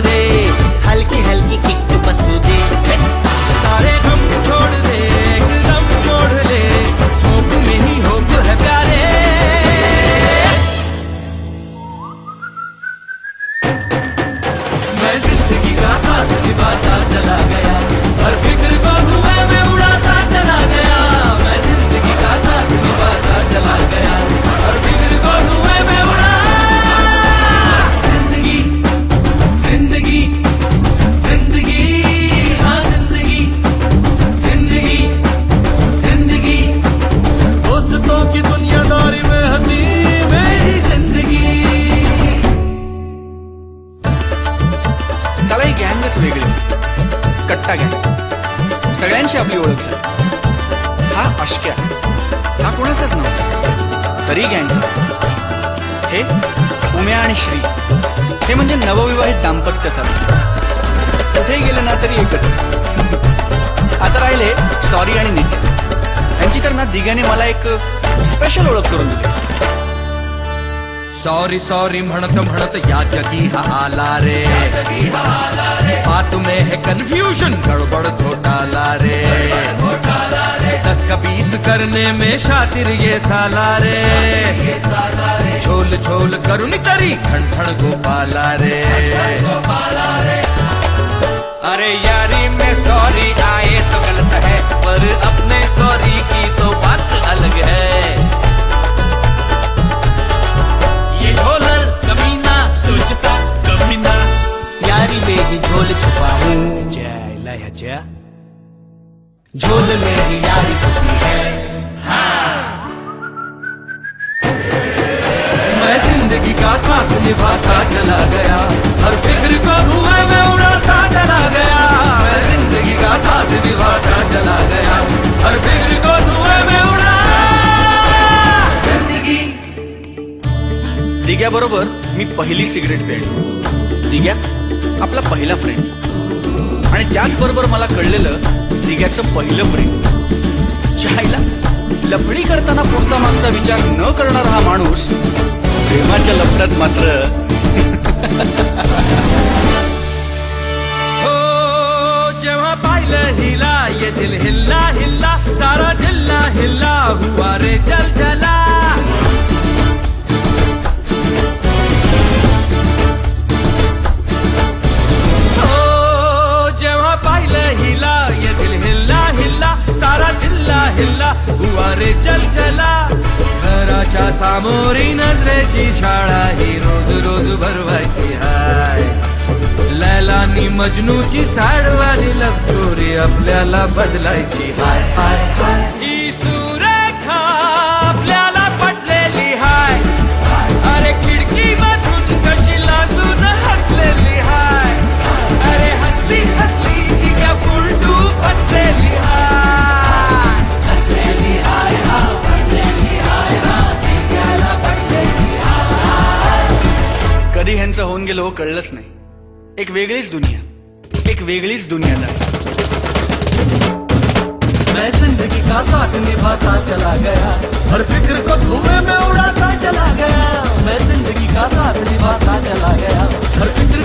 रे, हल्की हल्की किक बसू दे, सारे गम छोड़ दे, एकदम मोड़ ले, होप में ही होप है प्यारे। मैं जिंदगी का साथ निभाता चला गया, हर फिक्र को धुएं में उड़ाता चला गया। मैं जिंदगी का साथ निभाता चला गया, हर फिक्र को धुएं में उड़ा। जिंदगी जिंदगी जिंदगी, हाँ जिंदगी जिंदगी जिंदगी, दोस्तों की दुनियादारी में हंसी मेरी जिंदगी। साला ही गँगच वेगळी, कट्टा गँग, सगळ्यांची आपली ओळख झाली। हा अश्क्या, हा कोणाचाच नव्हता, तरी गँग। हे उम्या आणि श्री, हे म्हणजे नवविवाहित दाम्पत्य सारखं, कुठेही गेले ना तरी एकच। आता राहिले सॉरी आणि नित्य, यांची तर ना दिग्याने मला एक स्पेशल ओळख करून दिली। सॉरी सॉरी म्हणत म्हणत या जगी हा आला रे, बात में है कंफ्यूजन, गड़बड़ घोटाला रे, 10 का 20 करने में शातिर ये साला रे, झोल झोल करुण करी खण खण गोपाला रे। अरे यारी में सॉरी आए तो गलत है, पर अपने सॉरी की तो बात अलग है। ये झोलर कमीना सोचता कभी ना, यारी में ही झोल छुपा हूँ, जय लय जय, झोल में ही यारी छुपी है। हाँ। मैं जिंदगी का साथ निभाता चला गया, हर फिक्र को धुएं में उड़ाता चला गया। मैं जिंदगी का साथ निभाता चला गया, हर फिक्र को धुएं में उड़ा। जिंदगी दिग्याबरोबर मी पहिली सिगरेट पेली। दिग्या आपला पहिला फ्रेंड, आणि त्याचबरोबर मला कळलेलं दिग्याचं पहिलं प्रेम। चायला लफडी करताना पुढचा मागचा विचार न करणारा हा माणूस प्रेमाच्या लफड्यात मात्र हो जेव्हा पाहिलं हिला, ये दिल हिल्ला हिल्ला, सारा जिल्ला हिल्ला हुआ रे जल जला। हो जेव्हा पाहिलं हिला, ये दिल हिल्ला हिल्ला, सारा जिल्हा हिल्ला हुआ रे जल जला। घराच्या सामोरी नजरेची शाळा ही रोज रोज भरवायची हाय, लैलानी मजनूची सॅडवाली लव्ह स्टोरी आपल्याला बदलायची हाय हाय हाय। ही सुरेखा आपल्याला पटलेली हाय, अरे खिडकी मधून कशी लाजून हसलेली हाय, अरे हसली हसली ती क्या फुलटू फसलेली हाय, हसलेली हाय हा, हसलेली हाय हा, ती त्याला पटलेली हाय। कधी ह्यांचं होऊन गेलो हो कळलंच नाही। एक वेगळीच दुनिया, एक वेगळीच दुनियादारी। मैं जिंदगी का साथ निभाता चला गया, हर फिक्र को धुएं में उड़ाता चला गया। मैं जिंदगी का साथ निभाता चला गया, हर फिक्र